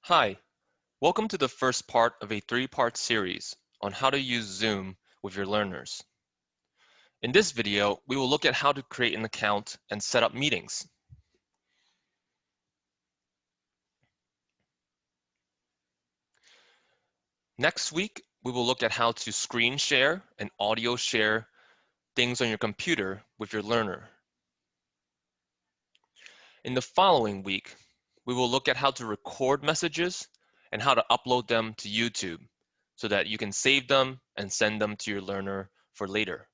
Hi, welcome to the first part of a three-part series on how to use Zoom with your learners. In this video, we will look at how to create an account and set up meetings. Next week, we will look at how to screen share and audio share things on your computer with your learner. In the following week, we will look at how to record messages and how to upload them to YouTube so that you can save them and send them to your learner for later.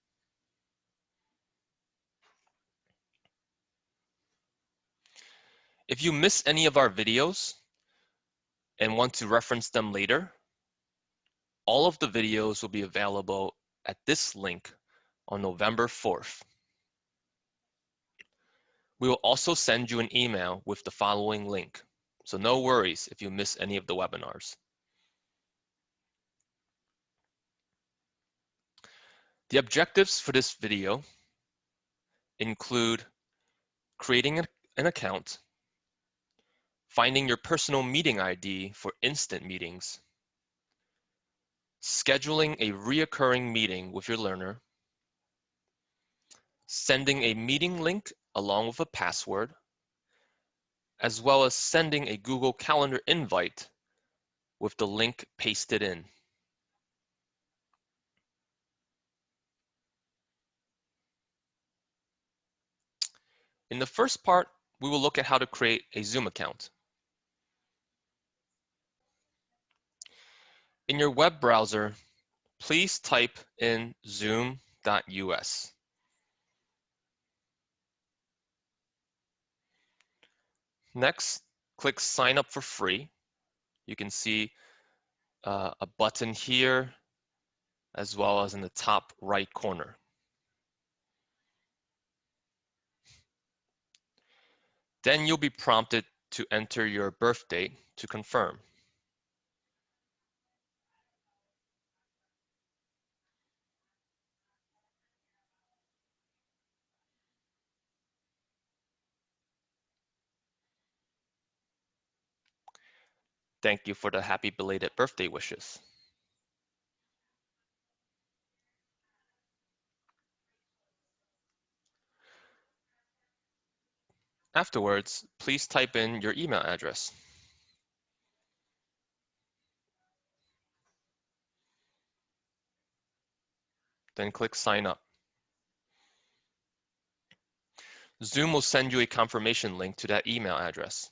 If you miss any of our videos and want to reference them later, all of the videos will be available at this link on November 4th. We will also send you an email with the following link, so no worries if you miss any of the webinars. The objectives for this video include creating an account, finding your personal meeting ID for instant meetings, scheduling a reoccurring meeting with your learner, sending a meeting link along with a password, as well as sending a Google Calendar invite with the link pasted in. In the first part, we will look at how to create a Zoom account. In your web browser, please type in zoom.us. Next, click sign up for free. You can see a button here as well as in the top right corner. Then you'll be prompted to enter your birth date to confirm. Thank you for the happy belated birthday wishes. Afterwards, please type in your email address. Then click sign up. Zoom will send you a confirmation link to that email address.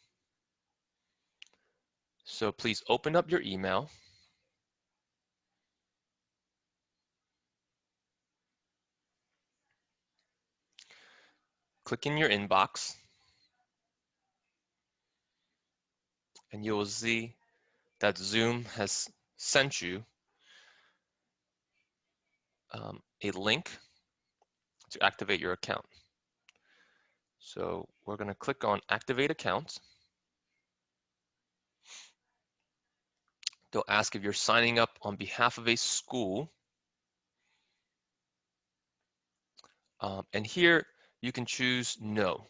So please open up your email. Click in your inbox, and you will see that Zoom has sent you a link to activate your account. So we're going to click on Activate Account. They'll ask if you're signing up on behalf of a school. And here you can choose No.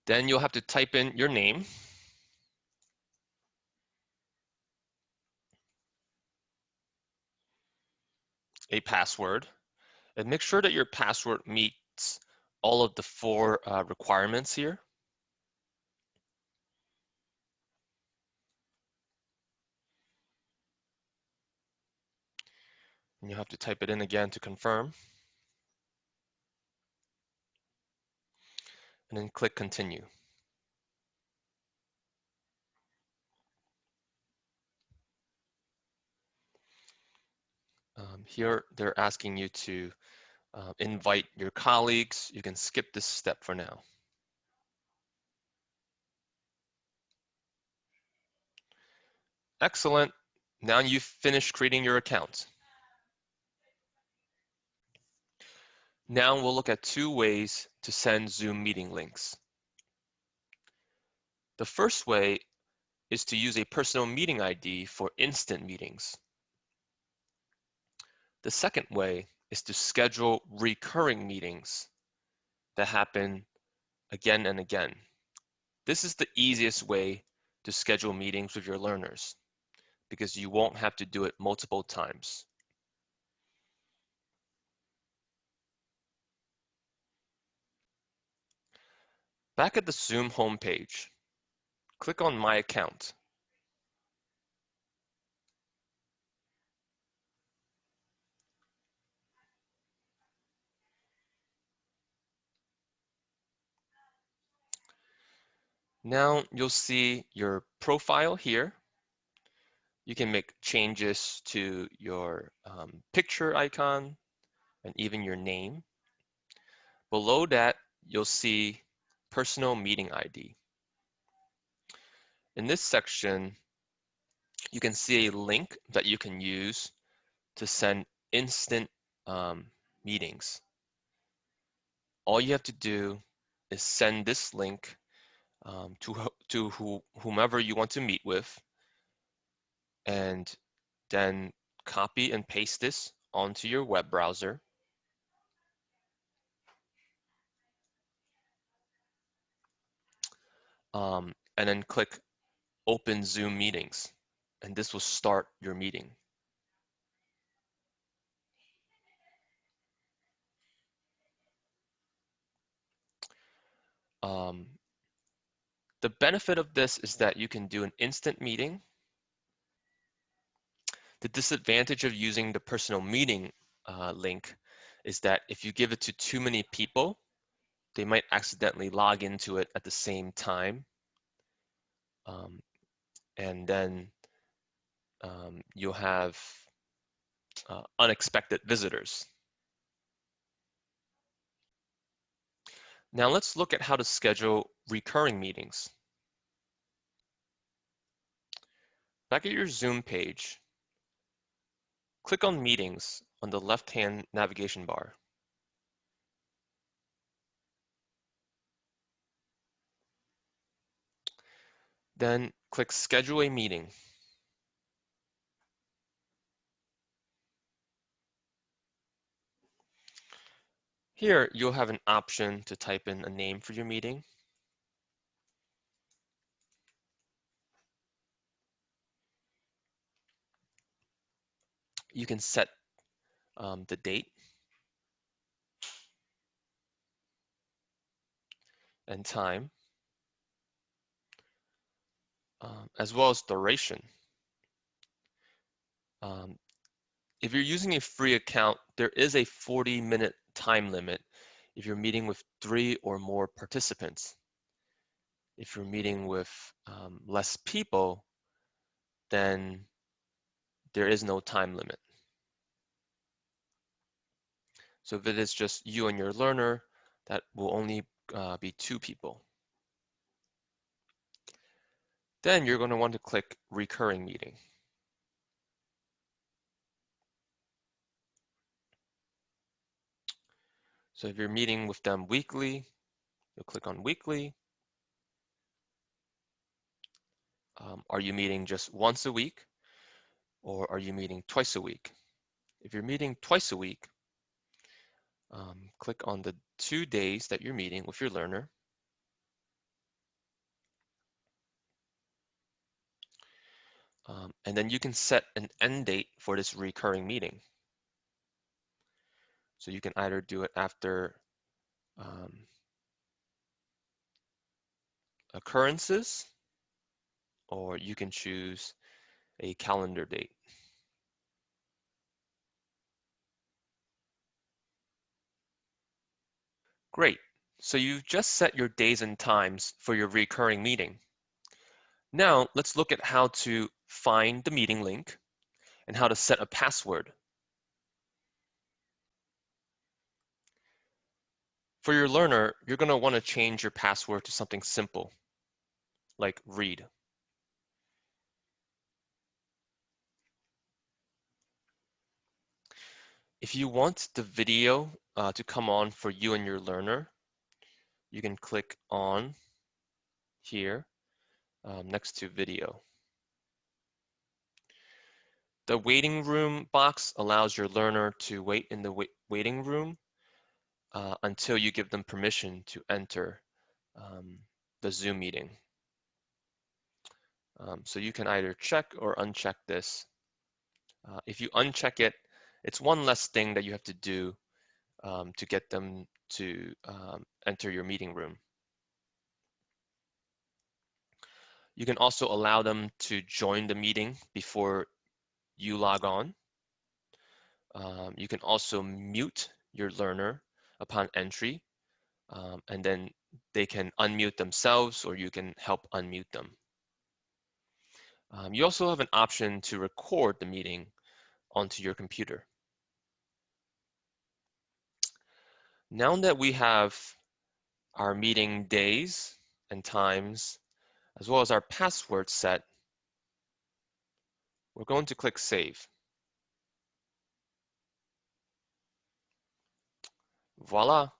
Then you'll have to type in your name, a password, and make sure that your password meets all of the four requirements here. And you'll have to type it in again to confirm. And then click Continue. Here they're asking you to invite your colleagues. You can skip this step for now. Excellent. Now you've finished creating your account. Now we'll look at two ways to send Zoom meeting links. The first way is to use a personal meeting ID for instant meetings. The second way is to schedule recurring meetings that happen again and again. This is the easiest way to schedule meetings with your learners because you won't have to do it multiple times. Back at the Zoom homepage, click on My Account. Now you'll see your profile here. You can make changes to your picture icon and even your name. Below that, you'll see Personal Meeting ID. In this section, you can see a link that you can use to send instant meetings. All you have to do is send this link to whomever you want to meet with, and then copy and paste this onto your web browser. And then click Open Zoom Meetings, and this will start your meeting. The benefit of this is that you can do an instant meeting. The disadvantage of using the personal meeting link is that if you give it to too many people, they might accidentally log into it at the same time. And then you'll have unexpected visitors. Now let's look at how to schedule recurring meetings. Back at your Zoom page, click on Meetings on the left-hand navigation bar. Then click Schedule a Meeting. Here, you'll have an option to type in a name for your meeting. You can set the date and time, as well as duration. If you're using a free account, there is a 40-minute time limit if you're meeting with 3 or more participants. If you're meeting with less people, then there is no time limit. So if it is just you and your learner, that will only be 2 people. Then you're going to want to click Recurring Meeting. So if you're meeting with them weekly, you'll click on Weekly. Are you meeting just once a week, or are you meeting twice a week? If you're meeting twice a week, click on the 2 days that you're meeting with your learner. And then you can set an end date for this recurring meeting. So you can either do it after occurrences, or you can choose a calendar date. Great. So you've just set your days and times for your recurring meeting. Now let's look at how to find the meeting link and how to set a password. For your learner, you're going to want to change your password to something simple, like read. If you want the video to come on for you and your learner, you can click on here next to video. The waiting room box allows your learner to wait in the waiting room until you give them permission to enter the Zoom meeting. So you can either check or uncheck this. If you uncheck it, it's one less thing that you have to do to get them to enter your meeting room. You can also allow them to join the meeting before you log on. You can also mute your learner upon entry, and then they can unmute themselves, or you can help unmute them. You also have an option to record the meeting onto your computer. Now that we have our meeting days and times, as well as our password set, we're going to click Save. Voila.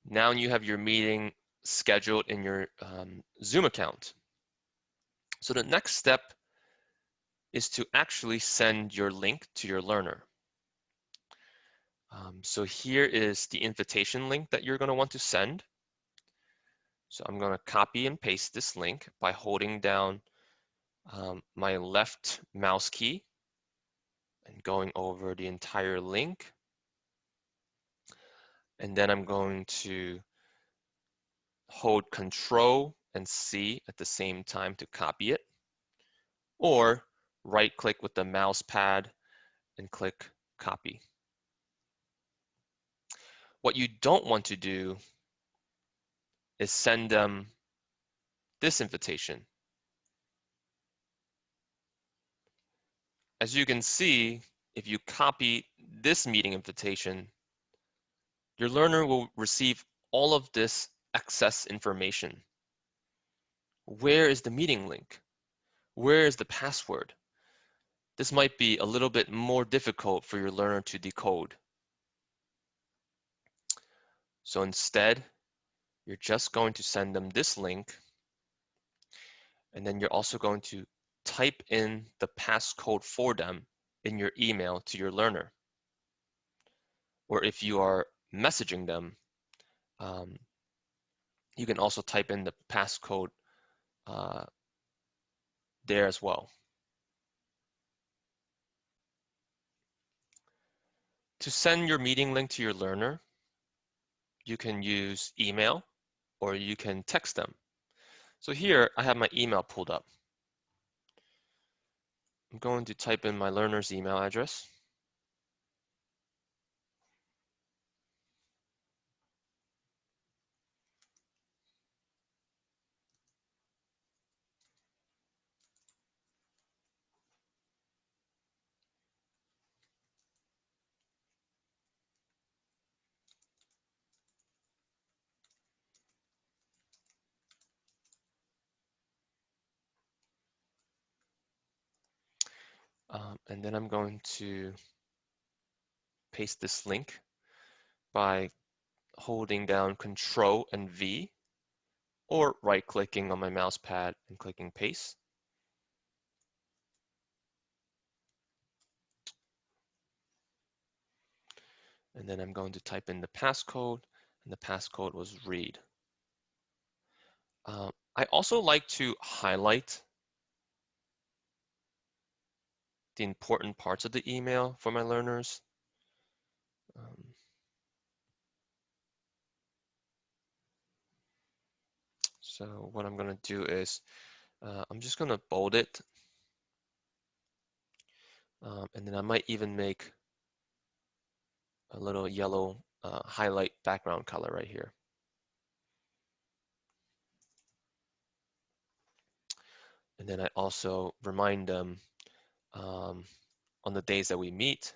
Now you have your meeting scheduled in your Zoom account. So the next step is to actually send your link to your learner. So here is the invitation link that you're going to want to send. So I'm going to copy and paste this link by holding down my left mouse key and going over the entire link. And then I'm going to hold Control and C at the same time to copy it, or right click with the mouse pad and click copy. What you don't want to do is send them this invitation. As you can see, if you copy this meeting invitation, your learner will receive all of this excess information. Where is the meeting link? Where is the password? This might be a little bit more difficult for your learner to decode. So instead, you're just going to send them this link, and then you're also going to type in the passcode for them in your email to your learner. Or if you are messaging them, you can also type in the passcode there as well. To send your meeting link to your learner, you can use email or you can text them. So here I have my email pulled up. I'm going to type in my learner's email address. And then I'm going to paste this link by holding down Control and V, or right-clicking on my mouse pad and clicking paste. And then I'm going to type in the passcode, and the passcode was read. I also like to highlight the important parts of the email for my learners. So what I'm going to do is I'm just going to bold it. And then I might even make a little yellow highlight background color right here. And then I also remind them on the days that we meet.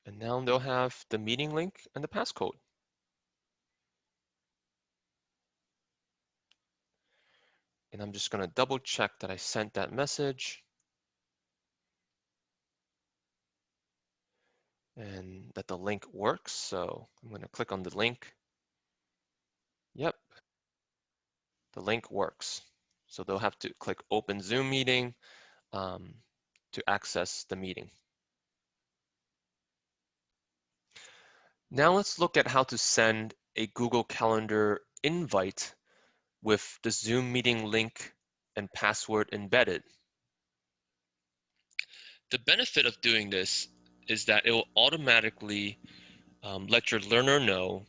And now they'll have the meeting link and the passcode. And I'm just going to double check that I sent that message. and that the link works. So I'm going to click on the link. Yep, the link works. So they'll have to click Open Zoom Meeting to access the meeting. Now let's look at how to send a Google Calendar invite with the Zoom meeting link and password embedded. The benefit of doing this is that it will automatically let your learner know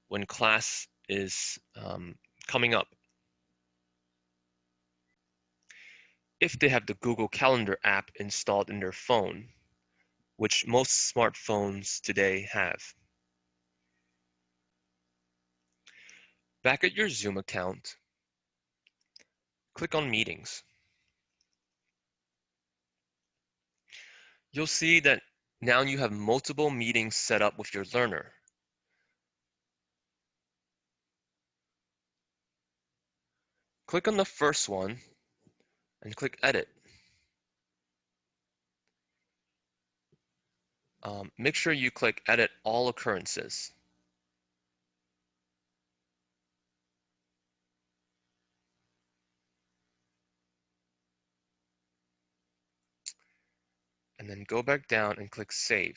when class is coming up. If they have the Google Calendar app installed in their phone, which most smartphones today have. Back at your Zoom account, click on Meetings. You'll see that now you have multiple meetings set up with your learner. Click on the first one and click Edit. Make sure you click Edit All Occurrences. And then go back down and click Save.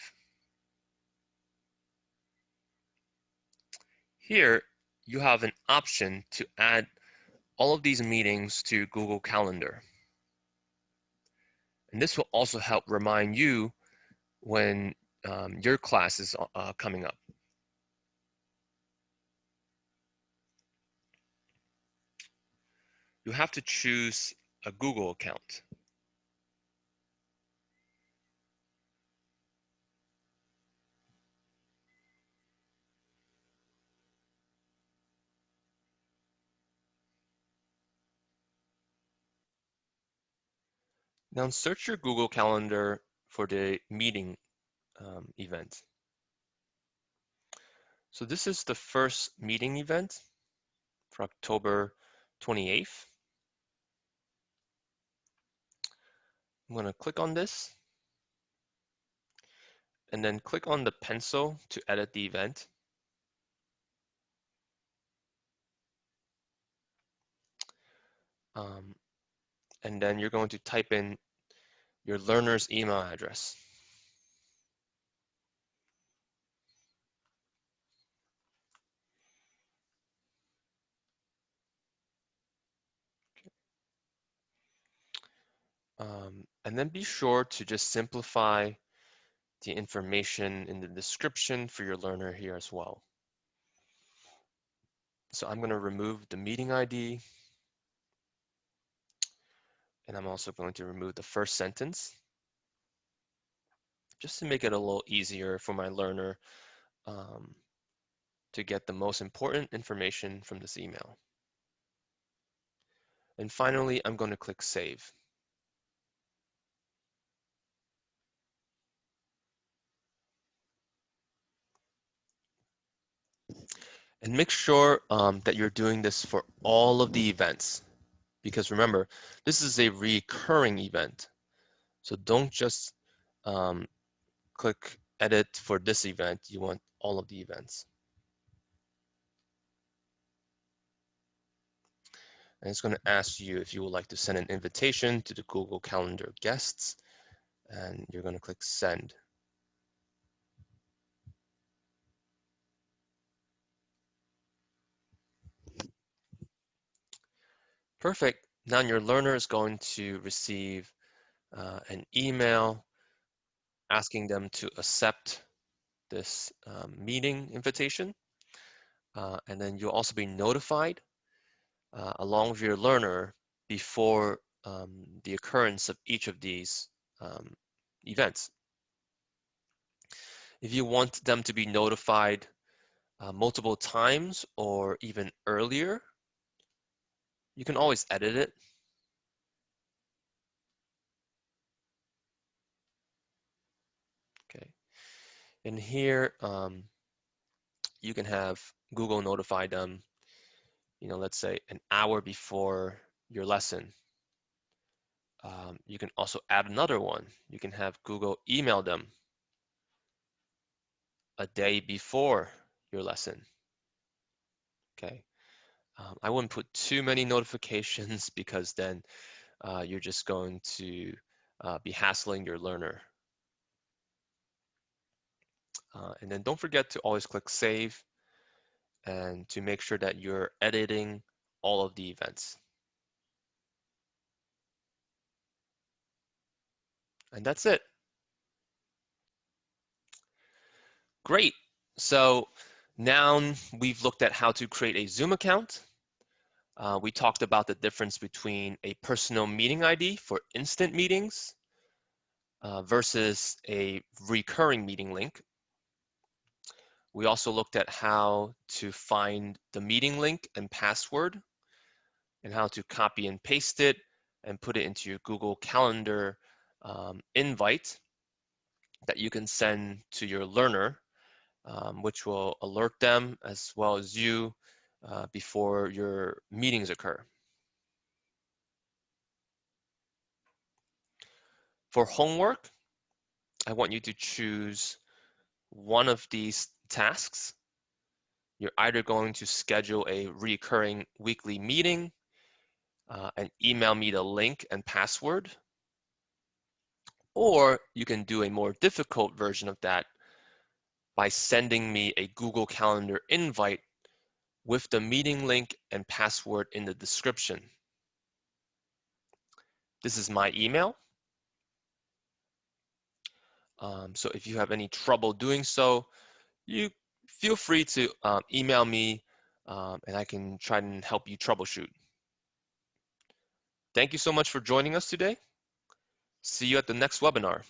Here, you have an option to add all of these meetings to Google Calendar. And this will also help remind you when your class is coming up. You have to choose a Google account. Now search your Google Calendar for the meeting event. So this is the first meeting event for October 28th. I'm going to click on this and then click on the pencil to edit the event. And then you're going to type in your learner's email address. And then be sure to just simplify the information in the description for your learner here as well. So I'm going to remove the meeting ID, and I'm also going to remove the first sentence, just to make it a little easier for my learner to get the most important information from this email. And finally, I'm going to click Save. And make sure that you're doing this for all of the events, because remember, this is a recurring event. So don't just click Edit for this event. You want all of the events. And it's going to ask you if you would like to send an invitation to the Google Calendar guests, and you're going to click Send. Perfect. Now your learner is going to receive an email asking them to accept this meeting invitation. And then you'll also be notified along with your learner before the occurrence of each of these events. If you want them to be notified multiple times or even earlier, you can always edit it. Okay. And here, you can have Google notify them, let's say an hour before your lesson. You can also add another one. You can have Google email them a day before your lesson. Okay. I wouldn't put too many notifications because then you're just going to be hassling your learner. And then don't forget to always click save and to make sure that you're editing all of the events. And that's it. Great. So now we've looked at how to create a Zoom account. We talked about the difference between a personal meeting ID for instant meetings versus a recurring meeting link. We also looked at how to find the meeting link and password and how to copy and paste it and put it into your Google Calendar invite that you can send to your learner, which will alert them as well as you before your meetings occur. For homework, I want you to choose one of these tasks. You're either going to schedule a recurring weekly meeting and email me the link and password, or you can do a more difficult version of that by sending me a Google Calendar invite with the meeting link and password in the description. This is my email. So if you have any trouble doing so, you feel free to email me and I can try and help you troubleshoot. Thank you so much for joining us today. See you at the next webinar.